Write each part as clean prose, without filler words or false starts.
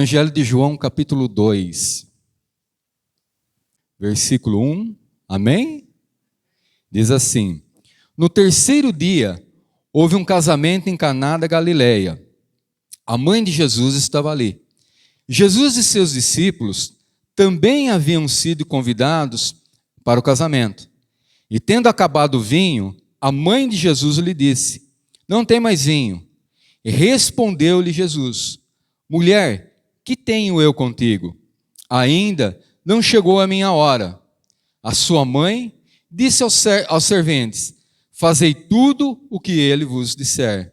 Evangelho de João, capítulo 2, versículo 1, amém? Diz assim: no terceiro dia, houve um casamento em Caná da Galileia. A mãe de Jesus estava ali. Jesus e seus discípulos também haviam sido convidados para o casamento. E tendo acabado o vinho, a mãe de Jesus lhe disse: não tem mais vinho. E respondeu-lhe Jesus: mulher, que tenho eu contigo? Ainda não chegou a minha hora. A sua mãe disse aos serventes: fazei tudo o que ele vos disser.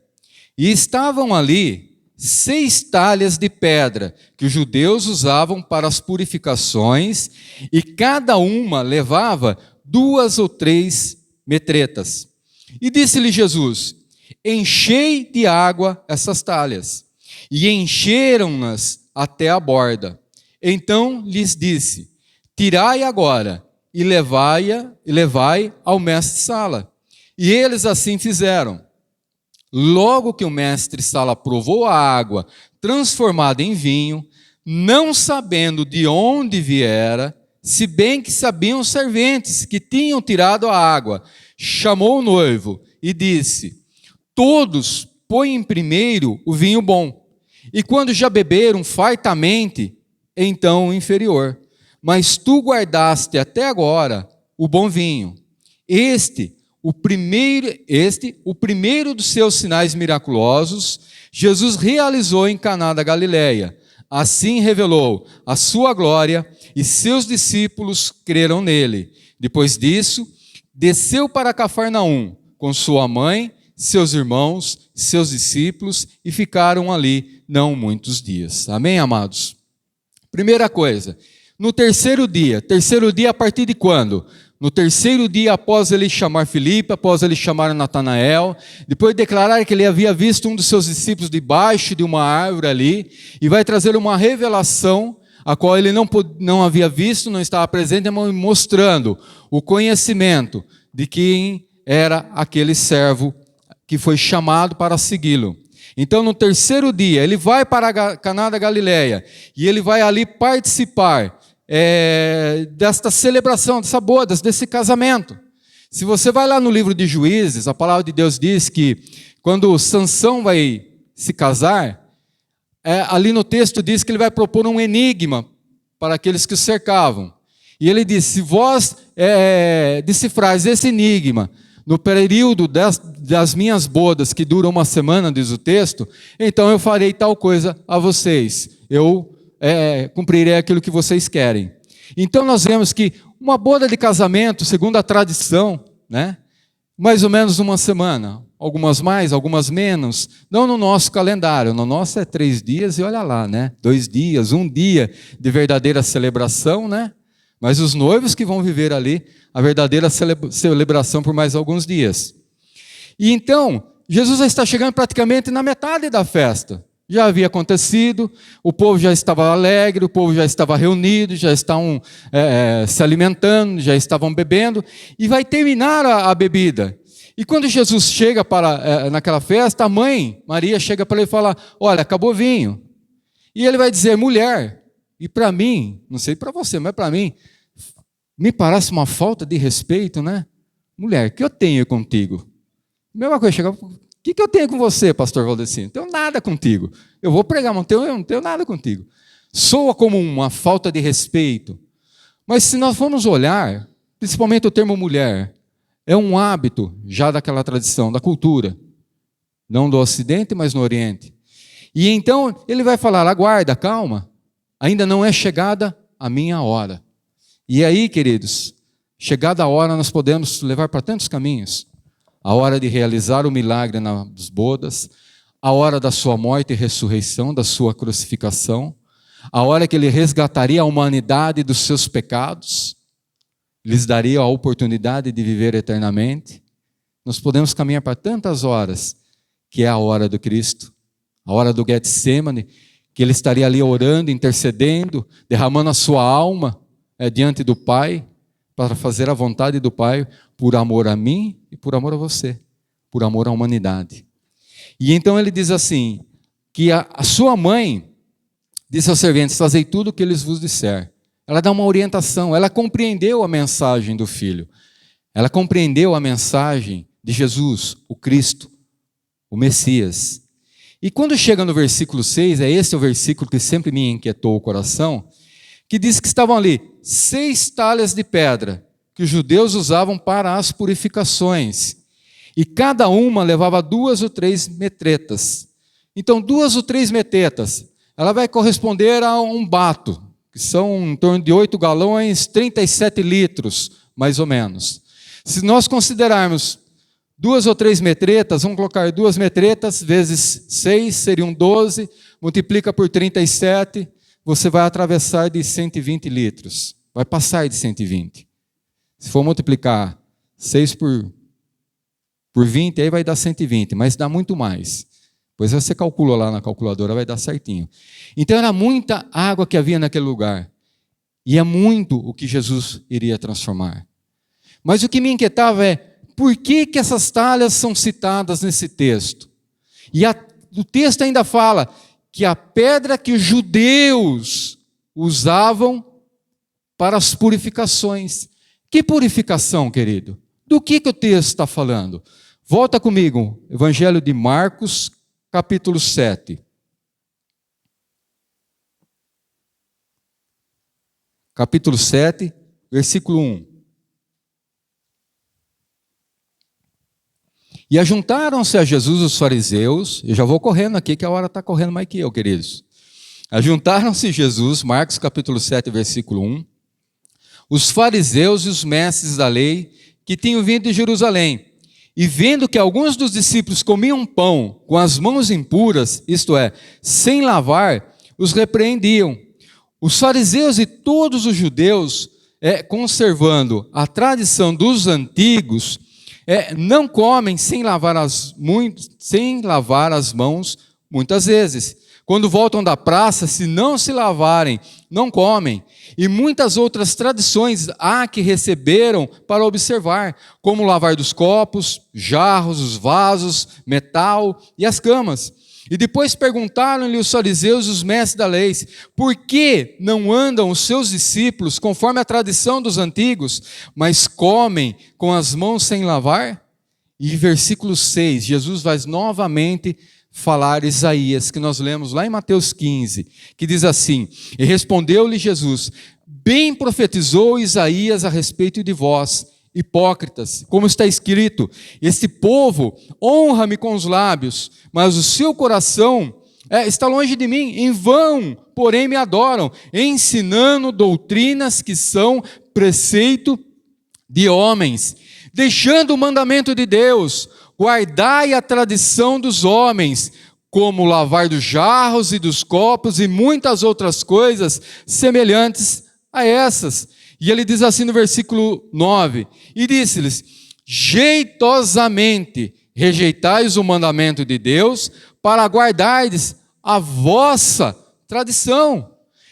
E estavam ali 6 talhas de pedra, que os judeus usavam para as purificações, e cada uma levava 2 ou 3 metretas. E disse-lhe Jesus: enchei de água essas talhas. E encheram-nas até a borda. Então lhes disse: tirai agora e levai ao mestre-sala. E eles assim fizeram. Logo que o mestre-sala provou a água transformada em vinho, não sabendo de onde viera, se bem que sabiam os serventes que tinham tirado a água, chamou o noivo e disse: todos põem primeiro o vinho bom, e quando já beberam fartamente, então o inferior. Mas tu guardaste até agora o bom vinho. O primeiro dos seus sinais miraculosos, Jesus realizou em Caná da Galileia. Assim revelou a sua glória e seus discípulos creram nele. Depois disso, desceu para Cafarnaum com sua mãe, seus irmãos, seus discípulos, e ficaram ali não muitos dias. Amém, amados? Primeira coisa, no terceiro dia a partir de quando? No terceiro dia, após ele chamar Filipe, após ele chamar Natanael, depois de declarar que ele havia visto um dos seus discípulos debaixo de uma árvore ali, e vai trazer uma revelação, a qual ele não havia visto, não estava presente, mostrando o conhecimento de quem era aquele servo que foi chamado para segui-lo. Então, no terceiro dia, ele vai para Caná da Galileia, e ele vai ali participar desta celebração, dessa boda, desse casamento. Se você vai lá no livro de Juízes, a palavra de Deus diz que quando Sansão vai se casar, ali no texto diz que ele vai propor um enigma para aqueles que o cercavam. E ele diz: se vós decifrais esse enigma no período das minhas bodas, que duram uma semana, diz o texto, então eu farei tal coisa a vocês. Eu cumprirei aquilo que vocês querem. Então nós vemos que uma boda de casamento, segundo a tradição, mais ou menos uma semana, algumas mais, algumas menos, não no nosso calendário, no nosso é 3 dias e olha lá, 2 dias, 1 dia de verdadeira celebração, mas os noivos que vão viver ali a verdadeira celebração por mais alguns dias. E então, Jesus já está chegando praticamente na metade da festa. Já havia acontecido, o povo já estava alegre, o povo já estava reunido, já estavam se alimentando, já estavam bebendo, e vai terminar a bebida. E quando Jesus chega naquela festa, a mãe, Maria, chega para ele e fala: olha, acabou o vinho. E ele vai dizer: mulher, e para mim, não sei para você, mas para mim, me parece uma falta de respeito, Mulher, o que eu tenho contigo? Mesma coisa, chega: o que eu tenho com você, pastor Valdecino? Não tenho nada contigo. Eu vou pregar, mas eu não tenho nada contigo. Soa como uma falta de respeito. Mas se nós formos olhar, principalmente o termo mulher, é um hábito já daquela tradição, da cultura. Não do Ocidente, mas no Oriente. E então ele vai falar: aguarda, calma, ainda não é chegada a minha hora. E aí, queridos, chegada a hora, nós podemos levar para tantos caminhos. A hora de realizar o milagre nas bodas, a hora da sua morte e ressurreição, da sua crucificação, a hora que ele resgataria a humanidade dos seus pecados, lhes daria a oportunidade de viver eternamente. Nós podemos caminhar para tantas horas, que é a hora do Cristo, a hora do Getsemane, que ele estaria ali orando, intercedendo, derramando a sua alma diante do Pai, para fazer a vontade do Pai, por amor a mim e por amor a você, por amor à humanidade. E então ele diz assim, que a sua mãe Disse aos serventes: fazei tudo o que eles vos disser. Ela dá uma orientação, ela compreendeu a mensagem do Filho. Ela compreendeu a mensagem de Jesus, o Cristo, o Messias. E quando chega no versículo 6, esse é o versículo que sempre me inquietou o coração, que diz que estavam ali 6 talhas de pedra, que os judeus usavam para as purificações. E cada uma levava 2 ou 3 metretas. Então, 2 ou 3 metretas, ela vai corresponder a um bato, que são em torno de 8 galões, 37 litros, mais ou menos. Se nós considerarmos 2 ou 3 metretas, vamos colocar 2 metretas vezes 6, seriam 12, multiplica por 37, você vai atravessar de 120 litros. Vai passar de 120. Se for multiplicar 6 por 20, aí vai dar 120, mas dá muito mais. Pois você calcula lá na calculadora, vai dar certinho. Então era muita água que havia naquele lugar. E é muito o que Jesus iria transformar. Mas o que me inquietava é, por que essas talhas são citadas nesse texto? E o texto ainda fala que a pedra que os judeus usavam para as purificações. Que purificação, querido? Do que o texto está falando? Volta comigo, Evangelho de Marcos, capítulo 7. Capítulo 7, versículo 1. E ajuntaram-se a Jesus os fariseus, eu já vou correndo aqui, que a hora está correndo mais que eu, queridos. Ajuntaram-se Jesus, Marcos capítulo 7, versículo 1, os fariseus e os mestres da lei, que tinham vindo de Jerusalém, e vendo que alguns dos discípulos comiam pão com as mãos impuras, isto é, sem lavar, os repreendiam. Os fariseus e todos os judeus, conservando a tradição dos antigos, não comem sem lavar as mãos muitas vezes. Quando voltam da praça, se não se lavarem, não comem. E muitas outras tradições há que receberam para observar, como o lavar dos copos, jarros, os vasos, metal e as camas. E depois perguntaram-lhe os fariseus e os mestres da lei: por que não andam os seus discípulos conforme a tradição dos antigos, mas comem com as mãos sem lavar? E versículo 6, Jesus vai novamente falar Isaías, que nós lemos lá em Mateus 15, que diz assim: e respondeu-lhe Jesus: bem profetizou Isaías a respeito de vós, hipócritas, como está escrito: este povo honra-me com os lábios, mas o seu coração está longe de mim, em vão, porém me adoram, ensinando doutrinas que são preceito de homens, deixando o mandamento de Deus. Guardai a tradição dos homens, como o lavar dos jarros e dos copos e muitas outras coisas semelhantes a essas. E ele diz assim no versículo 9, e disse-lhes: jeitosamente rejeitais o mandamento de Deus para guardardes a vossa tradição.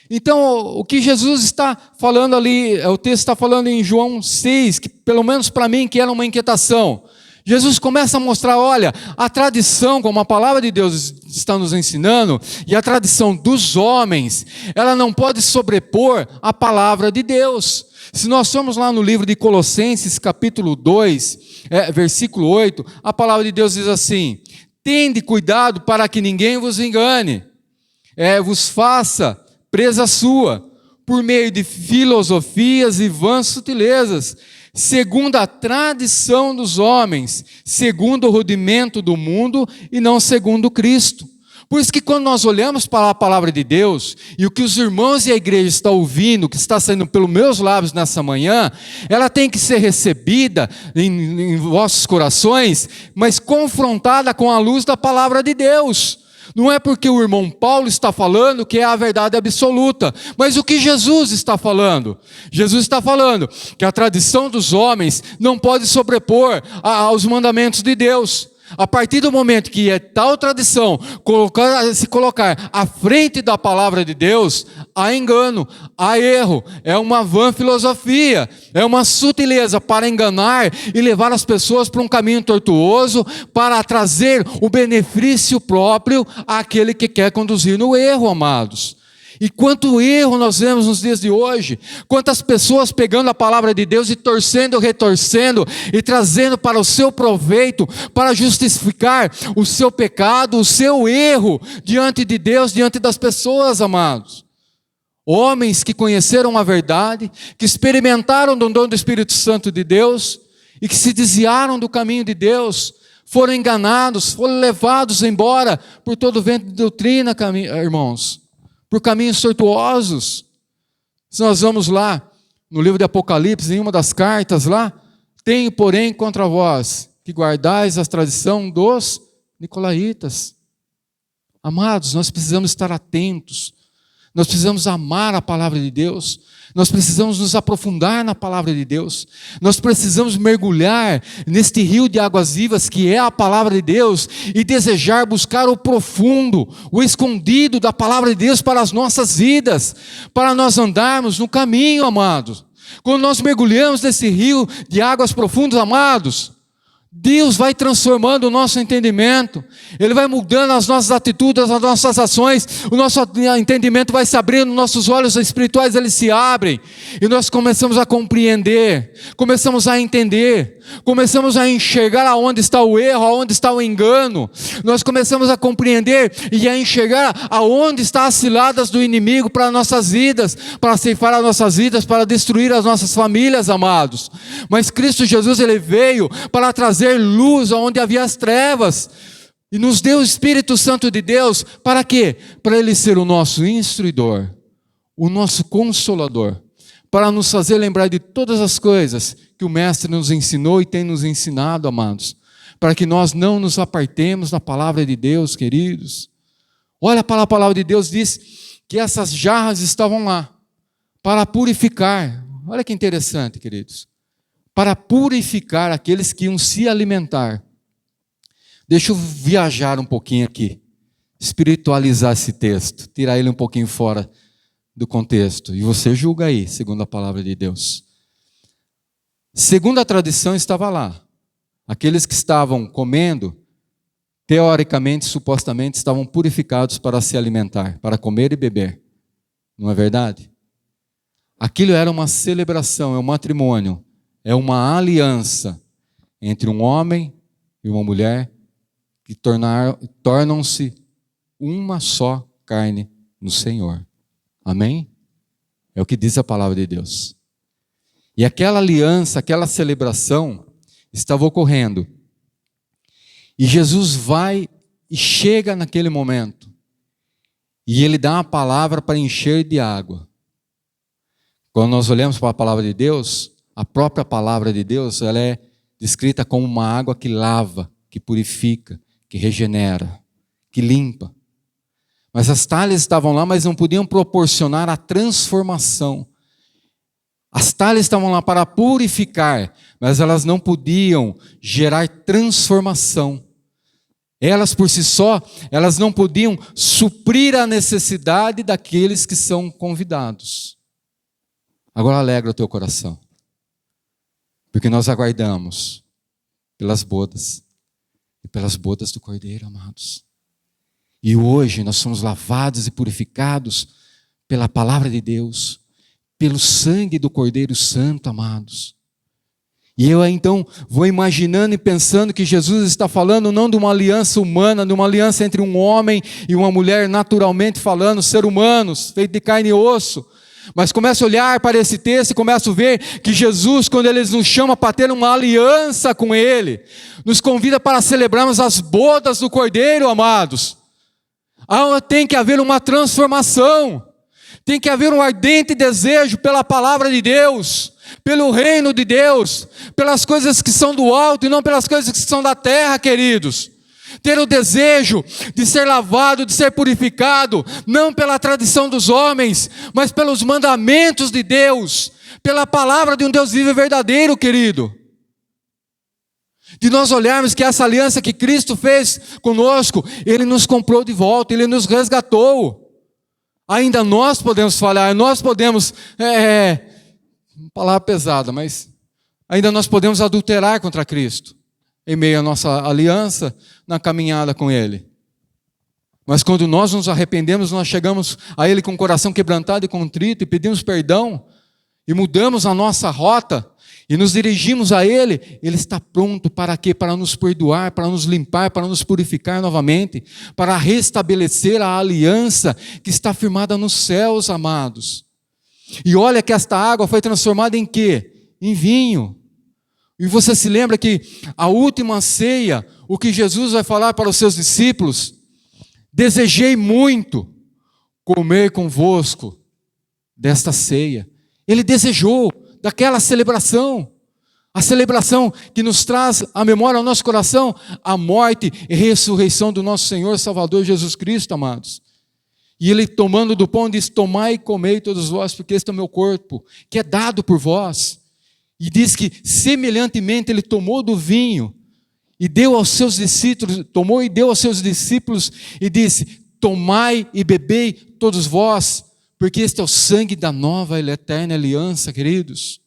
Então, o que Jesus está falando ali, o texto está falando em João 6, que pelo menos para mim que era uma inquietação. Jesus começa a mostrar, olha, a tradição, como a palavra de Deus está nos ensinando, e a tradição dos homens, ela não pode sobrepor a palavra de Deus. Se nós formos lá no livro de Colossenses, capítulo 2, versículo 8, a palavra de Deus diz assim: tende cuidado para que ninguém vos engane, vos faça presa sua, por meio de filosofias e vãs sutilezas, segundo a tradição dos homens, segundo o rudimento do mundo e não segundo Cristo. Por isso que quando nós olhamos para a palavra de Deus, e o que os irmãos e a igreja estão ouvindo, que está saindo pelos meus lábios nessa manhã, ela tem que ser recebida em vossos corações, mas confrontada com a luz da palavra de Deus. Não é porque o irmão Paulo está falando que é a verdade absoluta, mas o que Jesus está falando? Jesus está falando que a tradição dos homens não pode sobrepor aos mandamentos de Deus. A partir do momento que tal tradição se colocar à frente da palavra de Deus, há engano, há erro, é uma vã filosofia, é uma sutileza para enganar e levar as pessoas para um caminho tortuoso, para trazer o benefício próprio àquele que quer conduzir no erro, amados. E quanto erro nós vemos nos dias de hoje, quantas pessoas pegando a palavra de Deus e torcendo, retorcendo e trazendo para o seu proveito, para justificar o seu pecado, o seu erro diante de Deus, diante das pessoas, amados. Homens que conheceram a verdade, que experimentaram do dom do Espírito Santo de Deus e que se desviaram do caminho de Deus, foram enganados, foram levados embora por todo vento de doutrina, irmãos, por caminhos tortuosos. Se nós vamos lá no livro de Apocalipse, em uma das cartas lá, tenho, porém, contra vós que guardais a tradição dos nicolaítas. Amados, nós precisamos estar atentos, nós precisamos amar a palavra de Deus, nós precisamos nos aprofundar na palavra de Deus, nós precisamos mergulhar neste rio de águas vivas que é a palavra de Deus e desejar buscar o profundo, o escondido da palavra de Deus para as nossas vidas, para nós andarmos no caminho, amados. Quando nós mergulhamos nesse rio de águas profundas, amados, Deus vai transformando o nosso entendimento, Ele vai mudando as nossas atitudes, as nossas ações, o nosso entendimento vai se abrindo, nossos olhos espirituais eles se abrem, e nós começamos a compreender, começamos a entender, começamos a enxergar aonde está o erro, aonde está o engano, nós começamos a compreender e a enxergar aonde estão as ciladas do inimigo para nossas vidas, para ceifar as nossas vidas, para destruir as nossas famílias, amados. Mas Cristo Jesus, Ele veio para trazer luz onde havia as trevas, e nos deu o Espírito Santo de Deus, para quê? Para Ele ser o nosso instruidor, o nosso consolador, para nos fazer lembrar de todas as coisas que o Mestre nos ensinou e tem nos ensinado, amados, para que nós não nos apartemos da palavra de Deus, queridos. Olha, para a palavra de Deus diz que essas jarras estavam lá, para purificar, olha que interessante, queridos, para purificar aqueles que iam se alimentar. Deixa eu viajar um pouquinho aqui, espiritualizar esse texto, tirar ele um pouquinho fora do contexto, e você julga aí, segundo a palavra de Deus. Segundo a tradição estava lá, aqueles que estavam comendo, teoricamente, supostamente, estavam purificados para se alimentar, para comer e beber, não é verdade? Aquilo era uma celebração, é um matrimônio, é uma aliança entre um homem e uma mulher que tornam-se uma só carne no Senhor. Amém? É o que diz a palavra de Deus. E aquela aliança, aquela celebração estava ocorrendo. E Jesus vai e chega naquele momento. E Ele dá uma palavra para encher de água. Quando nós olhamos para a palavra de Deus, a própria palavra de Deus, ela é descrita como uma água que lava, que purifica, que regenera, que limpa. Mas as talhas estavam lá, mas não podiam proporcionar a transformação. As talhas estavam lá para purificar, mas elas não podiam gerar transformação. Elas por si só, elas não podiam suprir a necessidade daqueles que são convidados. Agora alegra o teu coração. Porque nós aguardamos pelas bodas, e pelas bodas do Cordeiro, amados. E hoje nós somos lavados e purificados pela palavra de Deus, pelo sangue do Cordeiro Santo, amados. E eu então vou imaginando e pensando que Jesus está falando não de uma aliança humana, de uma aliança entre um homem e uma mulher, naturalmente falando, ser humanos, feito de carne e osso. Mas começo a olhar para esse texto e começo a ver que Jesus, quando Ele nos chama para ter uma aliança com Ele, nos convida para celebrarmos as bodas do Cordeiro, amados. Tem que haver uma transformação, tem que haver um ardente desejo pela palavra de Deus, pelo reino de Deus, pelas coisas que são do alto e não pelas coisas que são da terra, queridos. Ter o desejo de ser lavado, de ser purificado, não pela tradição dos homens, mas pelos mandamentos de Deus, pela palavra de um Deus vivo e verdadeiro, querido. De nós olharmos que essa aliança que Cristo fez conosco, Ele nos comprou de volta, Ele nos resgatou. Ainda nós podemos falhar, nós podemos, palavra pesada, mas ainda nós podemos adulterar contra Cristo, em meio à nossa aliança, na caminhada com Ele. Mas quando nós nos arrependemos, nós chegamos a Ele com o coração quebrantado e contrito e pedimos perdão e mudamos a nossa rota e nos dirigimos a Ele, Ele está pronto para quê? Para nos perdoar, para nos limpar, para nos purificar novamente, para restabelecer a aliança que está firmada nos céus, amados. E olha que esta água foi transformada em quê? Em vinho. E você se lembra que a última ceia, o que Jesus vai falar para os seus discípulos: desejei muito comer convosco desta ceia. Ele desejou daquela celebração, a celebração que nos traz à memória, ao nosso coração, a morte e ressurreição do nosso Senhor Salvador Jesus Cristo, amados. E Ele, tomando do pão, diz: tomai e comei todos vós, porque este é o meu corpo, que é dado por vós. E diz que, semelhantemente, Ele tomou do vinho e deu aos seus discípulos, tomou e deu aos seus discípulos e disse: tomai e bebei todos vós, porque este é o sangue da nova e eterna aliança, queridos.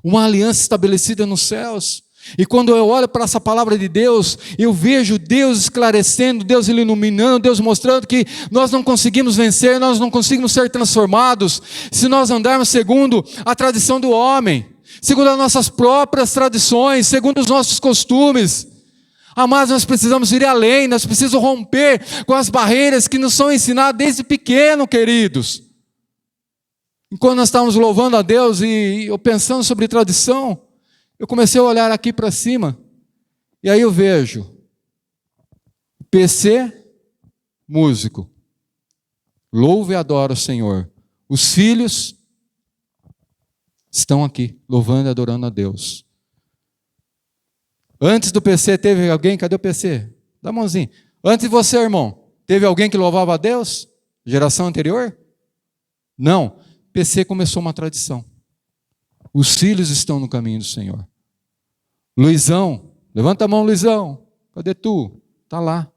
Uma aliança estabelecida nos céus. E quando eu olho para essa palavra de Deus, eu vejo Deus esclarecendo, Deus iluminando, Deus mostrando que nós não conseguimos vencer, nós não conseguimos ser transformados se nós andarmos segundo a tradição do homem, segundo as nossas próprias tradições, segundo os nossos costumes. Amados, nós precisamos ir além, nós precisamos romper com as barreiras que nos são ensinadas desde pequeno, queridos. Enquanto nós estávamos louvando a Deus e eu pensando sobre tradição, eu comecei a olhar aqui para cima, e aí eu vejo PC, músico, louva e adora o Senhor. Os filhos estão aqui, louvando e adorando a Deus. Antes do PC teve alguém, cadê o PC? Dá a mãozinha. Antes de você, irmão, teve alguém que louvava a Deus? Geração anterior? Não. PC começou uma tradição. Os filhos estão no caminho do Senhor. Luizão, levanta a mão, Luizão. Cadê tu? Está lá.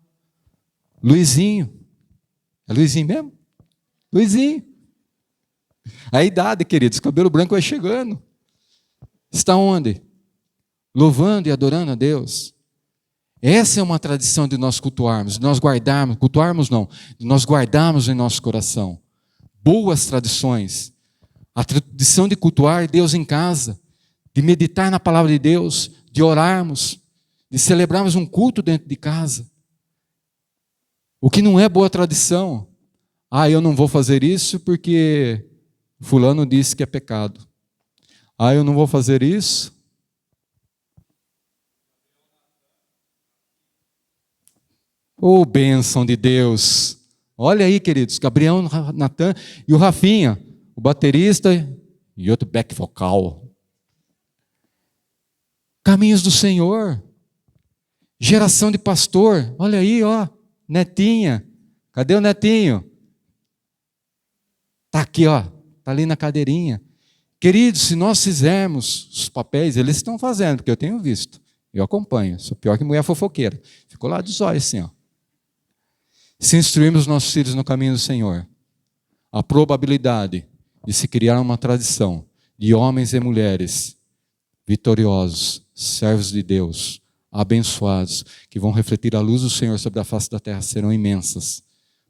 Luizinho. É Luizinho mesmo? Luizinho. A idade, queridos, cabelo branco vai chegando. Está onde? Louvando e adorando a Deus. Essa é uma tradição de nós cultuarmos, de nós guardarmos, cultuarmos não, de nós guardarmos em nosso coração. Boas tradições. A tradição de cultuar Deus em casa, de meditar na palavra de Deus, de orarmos, de celebrarmos um culto dentro de casa. O que não é boa tradição. Eu não vou fazer isso porque fulano disse que é pecado. Eu não vou fazer isso. Bênção de Deus. Olha aí, queridos, Gabriel, Natan e o Rafinha, o baterista e outro back vocal. Caminhos do Senhor. Geração de pastor. Olha aí, ó, Netinha. Cadê o Netinho? Está aqui, ó, está ali na cadeirinha. Queridos, se nós fizermos os papéis, eles estão fazendo, porque eu tenho visto. Eu acompanho, sou pior que mulher fofoqueira. Ficou lá dos olhos assim, ó. Se instruirmos os nossos filhos no caminho do Senhor, a probabilidade de se criar uma tradição de homens e mulheres vitoriosos, servos de Deus, abençoados, que vão refletir a luz do Senhor sobre a face da terra, serão imensas,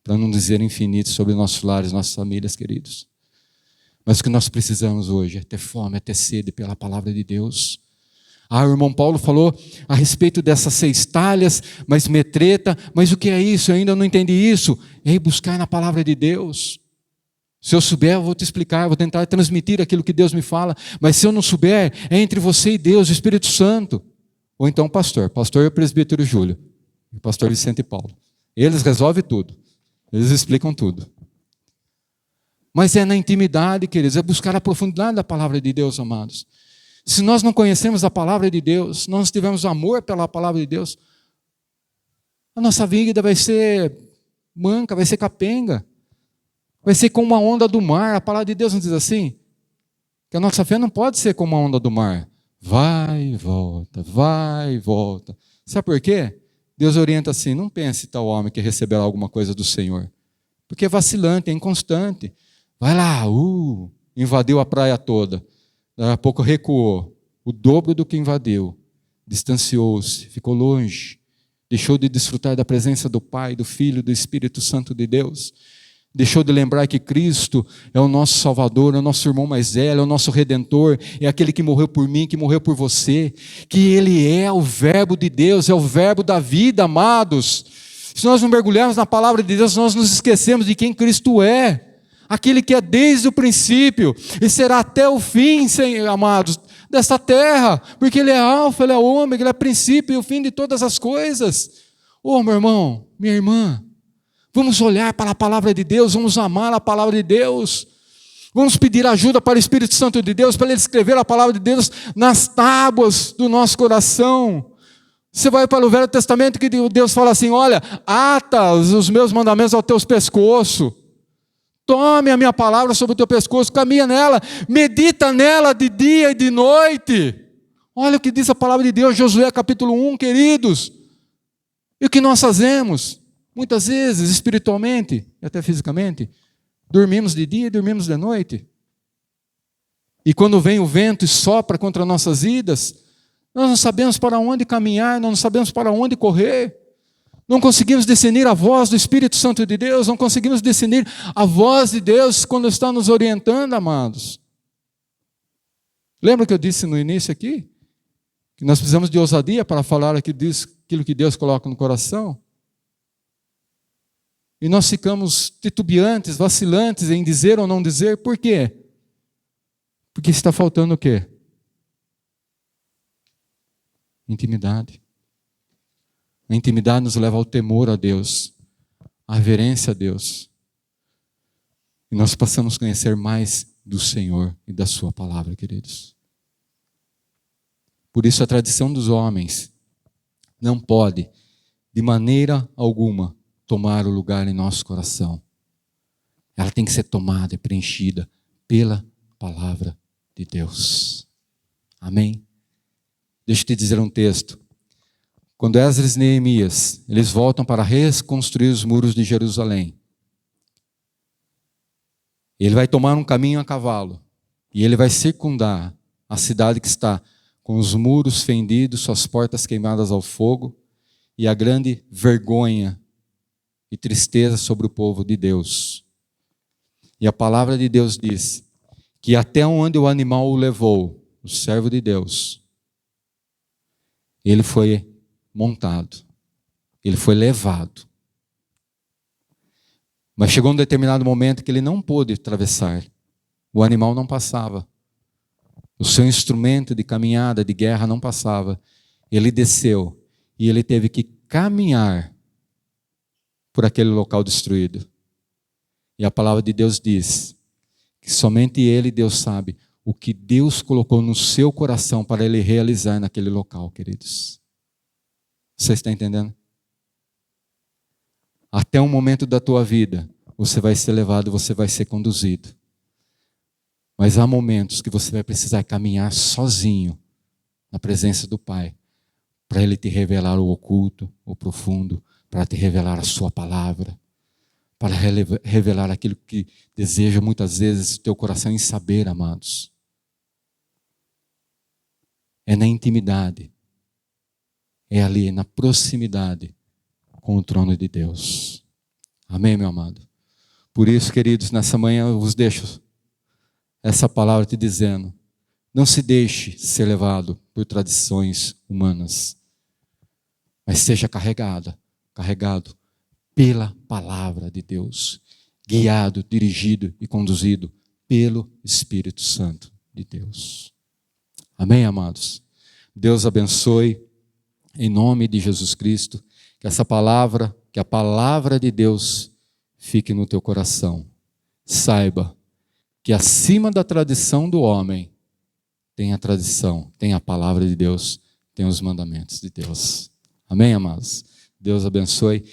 para não dizer infinitas, sobre nossos lares, nossas famílias, queridos. Mas o que nós precisamos hoje é ter fome, é ter sede pela palavra de Deus. O irmão Paulo falou a respeito dessas 6 talhas, mas metreta, mas o que é isso? Eu ainda não entendi isso. É ir buscar na palavra de Deus. Se eu souber, eu vou te explicar, eu vou tentar transmitir aquilo que Deus me fala, mas se eu não souber, é entre você e Deus, o Espírito Santo. Ou então o pastor e o presbítero Júlio, e o pastor Vicente e Paulo. Eles resolvem tudo, eles explicam tudo. Mas é na intimidade, queridos, é buscar a profundidade da palavra de Deus, amados. Se nós não conhecemos a palavra de Deus, se nós não tivermos amor pela palavra de Deus, a nossa vida vai ser manca, vai ser capenga, vai ser como uma onda do mar. A palavra de Deus não diz assim? Que a nossa fé não pode ser como uma onda do mar. Vai e volta, vai e volta. Sabe por quê? Deus orienta assim: não pense tal homem que receberá alguma coisa do Senhor. Porque é vacilante, é inconstante. Vai lá, invadiu a praia toda. Daqui a pouco recuou, o dobro do que invadiu, distanciou-se, ficou longe, Deixou de desfrutar da presença do Pai, do Filho, do Espírito Santo de Deus. Deixou de lembrar que Cristo é o nosso Salvador, é o nosso irmão mais velho, é o nosso Redentor, é aquele que morreu por mim, que morreu por você, que Ele é o Verbo de Deus, é o Verbo da vida, amados. Se nós não mergulharmos na palavra de Deus, nós nos esquecemos de quem Cristo é, aquele que é desde o princípio e será até o fim, amados, desta terra, porque Ele é alfa, Ele é ômega, Ele é o princípio e o fim de todas as coisas. Ô meu irmão, minha irmã, vamos olhar para a palavra de Deus, vamos amar a palavra de Deus, vamos pedir ajuda para o Espírito Santo de Deus, para Ele escrever a palavra de Deus nas tábuas do nosso coração. Você vai para o Velho Testamento que Deus fala assim, olha, ata os meus mandamentos aos teus pescoços, tome a minha palavra sobre o teu pescoço, caminha nela, medita nela de dia e de noite. Olha o que diz a palavra de Deus, Josué capítulo 1, queridos. E o que nós fazemos? Muitas vezes, espiritualmente e até fisicamente, dormimos de dia e dormimos de noite. E quando vem o vento e sopra contra nossas vidas, nós não sabemos para onde caminhar, nós não sabemos para onde correr. Não conseguimos discernir a voz do Espírito Santo de Deus, não conseguimos discernir a voz de Deus quando está nos orientando, amados. Lembra que eu disse no início aqui? Que nós precisamos de ousadia para falar aquilo que Deus coloca no coração? E nós ficamos titubeantes, vacilantes em dizer ou não dizer, por quê? Porque está faltando o quê? Intimidade. A intimidade nos leva ao temor a Deus, à reverência a Deus. E nós passamos a conhecer mais do Senhor e da sua palavra, queridos. Por isso a tradição dos homens não pode, de maneira alguma, tomar o lugar em nosso coração. Ela tem que ser tomada e preenchida pela palavra de Deus. Amém? Deixa eu te dizer um texto. Quando Esdras e Neemias, eles voltam para reconstruir os muros de Jerusalém. Ele vai tomar um caminho a cavalo. E ele vai circundar a cidade que está com os muros fendidos, suas portas queimadas ao fogo, e a grande vergonha e tristeza sobre o povo de Deus. E a palavra de Deus diz que até onde o animal o levou, o servo de Deus, ele foi montado, ele foi levado. Mas chegou um determinado momento que ele não pôde atravessar. O animal não passava. O seu instrumento de caminhada, de guerra não passava. Ele desceu e ele teve que caminhar por aquele local destruído. E a palavra de Deus diz que somente ele, Deus, sabe o que Deus colocou no seu coração para ele realizar naquele local, queridos. Você está entendendo? Até um momento da tua vida, você vai ser levado, você vai ser conduzido. Mas há momentos que você vai precisar caminhar sozinho na presença do Pai, para Ele te revelar o oculto, o profundo, para te revelar a sua palavra, para revelar aquilo que deseja muitas vezes o teu coração em saber, amados. É na intimidade, é ali na proximidade com o trono de Deus. Amém, meu amado? Por isso, queridos, nessa manhã eu vos deixo essa palavra te dizendo, não se deixe ser levado por tradições humanas, mas seja carregado pela palavra de Deus, guiado, dirigido e conduzido pelo Espírito Santo de Deus. Amém, amados? Deus abençoe, em nome de Jesus Cristo, que essa palavra, que a palavra de Deus fique no teu coração. Saiba que acima da tradição do homem, tem a tradição, tem a palavra de Deus, tem os mandamentos de Deus. Amém, amados? Deus abençoe.